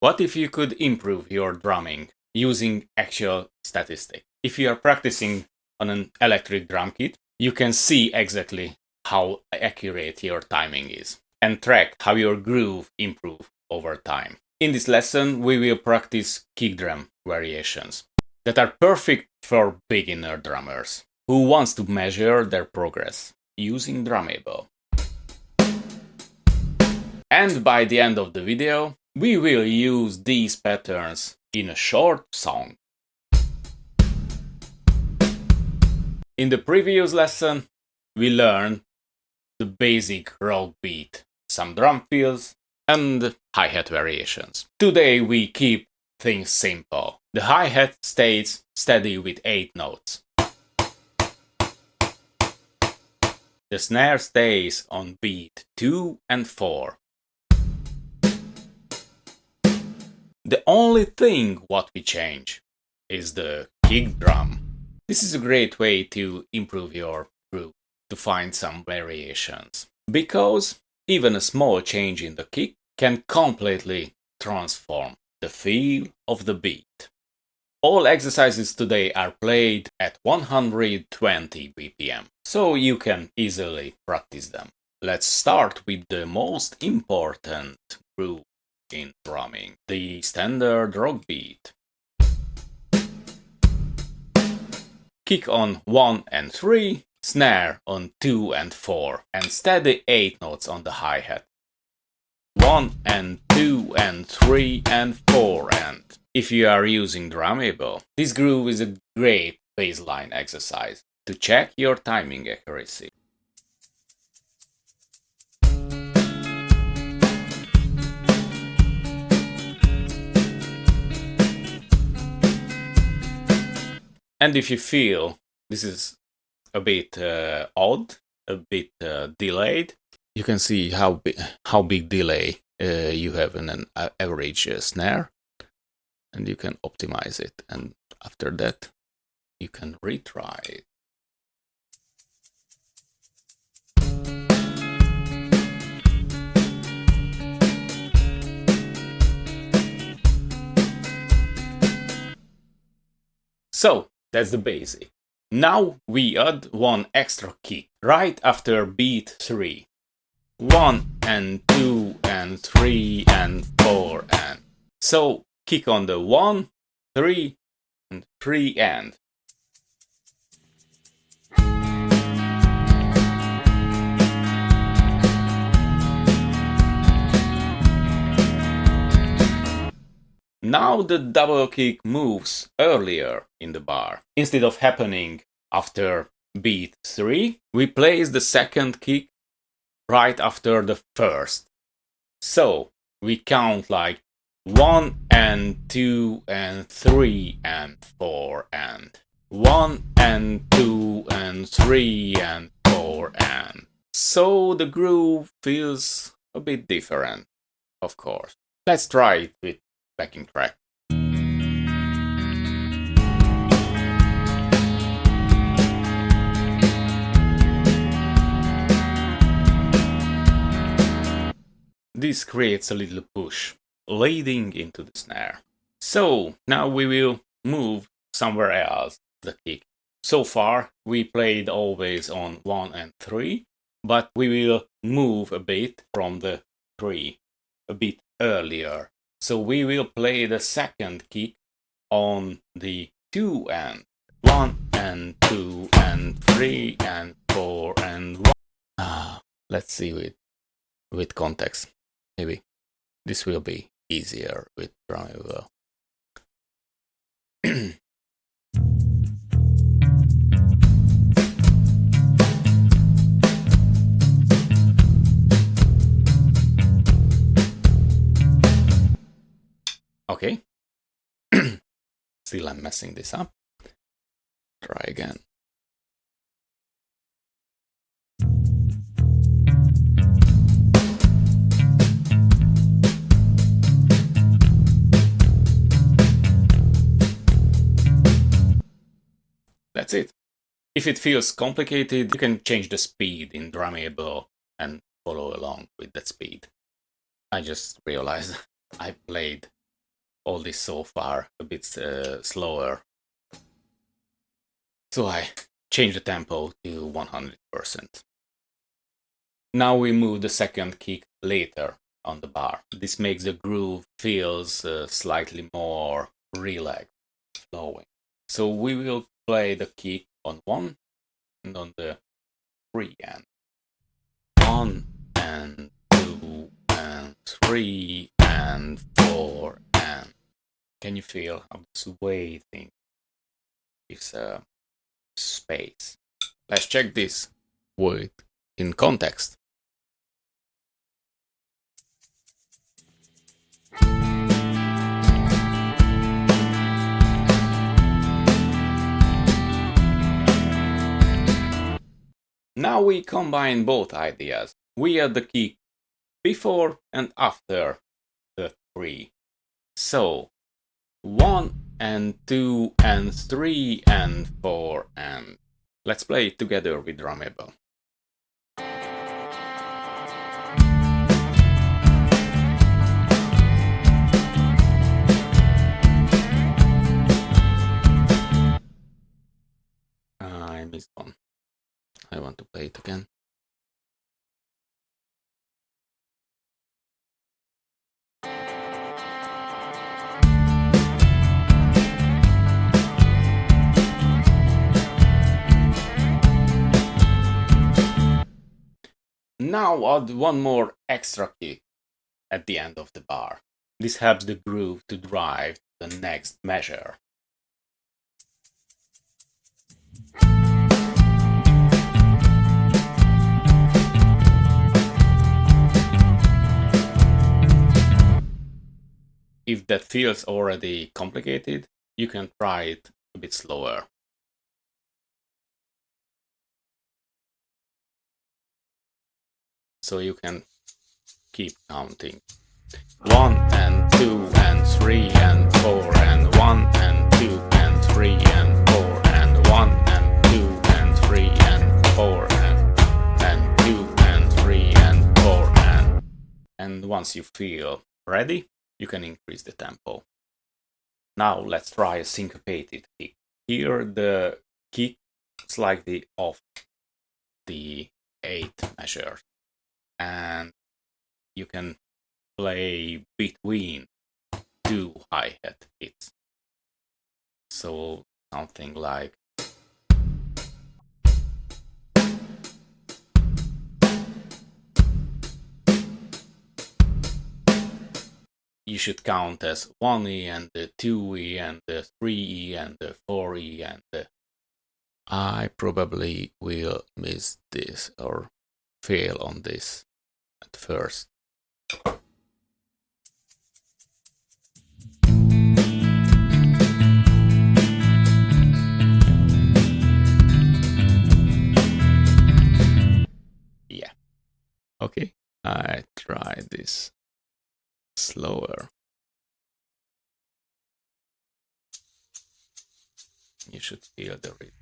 What if you could improve your drumming using actual statistics? If you are practicing on an electric drum kit, you can see exactly how accurate your timing is and track how your groove improves over time. In this lesson, we will practice kick drum variations that are perfect for beginner drummers who wants to measure their progress using Drummable. And by the end of the video, we will use these patterns in a short song. In the previous lesson, we learned the basic rock beat, some drum fills, and hi-hat variations. Today we keep things simple. The hi-hat stays steady with 8 notes. The snare stays on beat 2 and 4. The only thing what we change is the kick drum. This is a great way to improve your groove, to find some variations, because even a small change in the kick can completely transform the feel of the beat. All exercises today are played at 120 BPM, so you can easily practice them. Let's start with the most important groove in drumming, the standard rock beat. Kick on 1 and 3, snare on 2 and 4, and steady 8 notes on the hi-hat. 1 and 2 and 3 and 4 and. If you are using Drummable, this groove is a great baseline exercise to check your timing accuracy. And if you feel this is a bit odd, a bit delayed, you can see how big delay you have in an average snare, and you can optimize it. And after that, you can retry it. So that's the basic. Now we add one extra kick right after beat 3. 1 and 2 and 3 and 4 and. So kick on the 1, 3 and 3 and. Now the double kick moves earlier in the bar. Instead of happening after beat 3, we place the second kick right after the first. So we count like 1 and 2 and 3 and 4 and. 1 and 2 and 3 and 4 and. So the groove feels a bit different, of course. Let's try it with backing track. This creates a little push leading into the snare. So now we will move somewhere else the kick. So far we played always on 1 and 3, but we will move a bit from the 3 a bit earlier. So we will play the second kick on the 2 and. 1 and 2 and 3 and 4 and 1. Let's see with context. Maybe this will be easier with Drummable. Okay. Still I'm messing this up. Try again. That's it. If it feels complicated, you can change the speed in Drummable and follow along with that speed. I just realized I played all this so far a bit slower. So I changed the tempo to 100%. Now we move the second kick later on the bar. This makes the groove feels slightly more relaxed, flowing. So we will play the kick on 1 and on the 3 and 1 and 2 and 3 and 4 and can you feel how the sway thing gives space? Let's check this with in context. Now we combine both ideas. We add the kick before and after the 3. So 1 and 2 and 3 and 4 and let's play it together with Drummable. I missed one. I want to play it again. Now add one more extra kick at the end of the bar. This helps the groove to drive the next measure. If that feels already complicated, you can try it a bit slower. So you can keep counting. 1 and 2 and 3 and 4 and 1 and 2 and 3 and 4 and 1 and 2 and 3 and 4 and 2 and 3 and 4 and once you feel ready, you can increase the tempo. Now let's try a syncopated kick. Here the kick slightly off the 8th measure and you can play between 2 hi-hat hits. So something like you should count as 1E and the 2E and the 3E and the 4E and the I probably will miss this or fail on this at first. Yeah. Okay, I try this slower. You should feel the rhythm.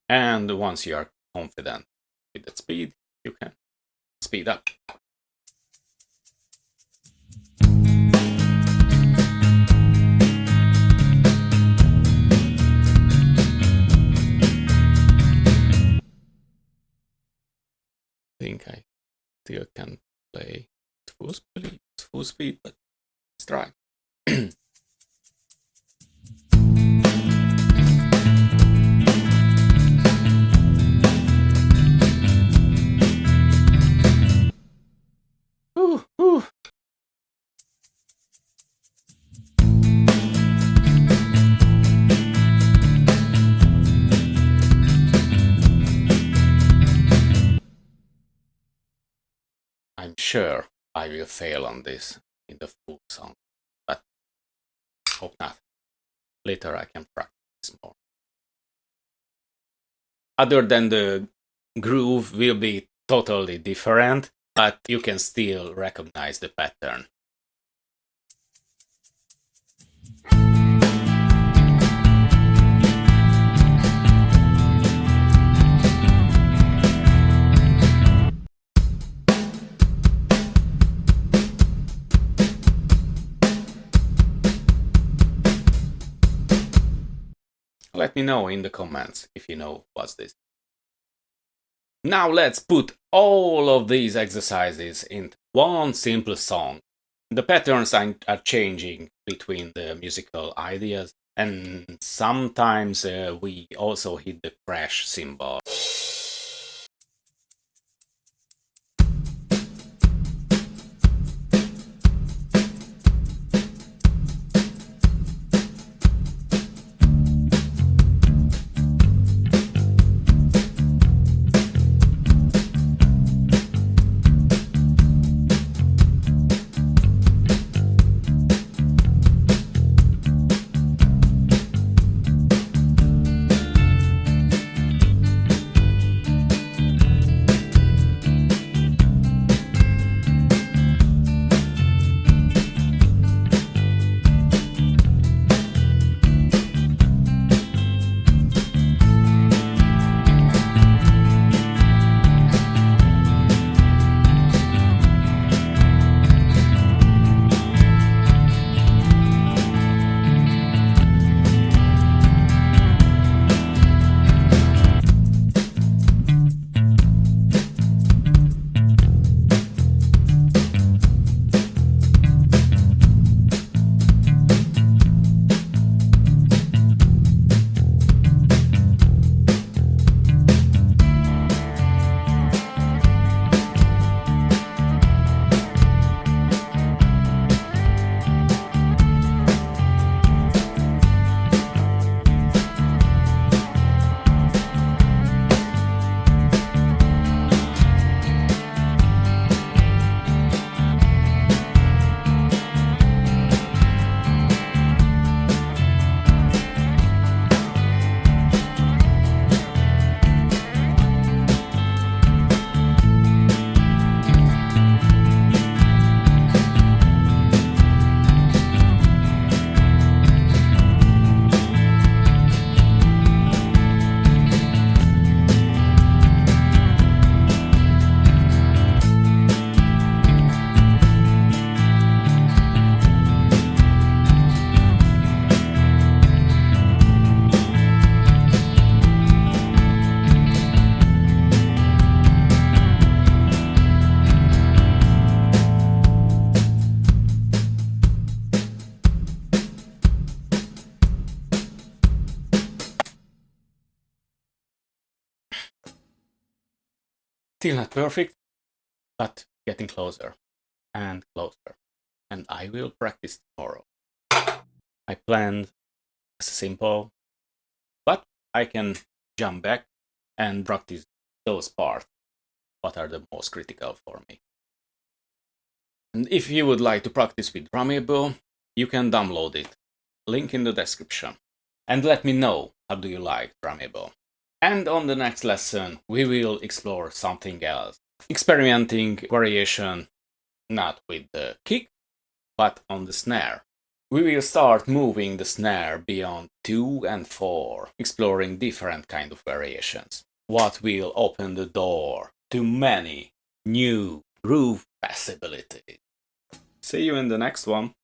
And once you are confident with that speed, you can speed up. I think I still can play at full speed, but let's try. I'm sure I will fail on this in the full song, but hope not. Later I can practice more. Other than the groove will be totally different, but you can still recognize the pattern. Let me know in the comments if you know what's this. Now let's put all of these exercises into one simple song. The patterns are changing between the musical ideas, and sometimes we also hit the crash cymbal. Still not perfect, but getting closer and closer. And I will practice tomorrow. I planned simple, but I can jump back and practice those parts, what are the most critical for me. And if you would like to practice with Drummable, you can download it. Link in the description. And let me know how do you like Drummable. And on the next lesson, we will explore something else. Experimenting variation, not with the kick, but on the snare. We will start moving the snare beyond 2 and 4, exploring different kind of variations. What will open the door to many new groove possibilities. See you in the next one.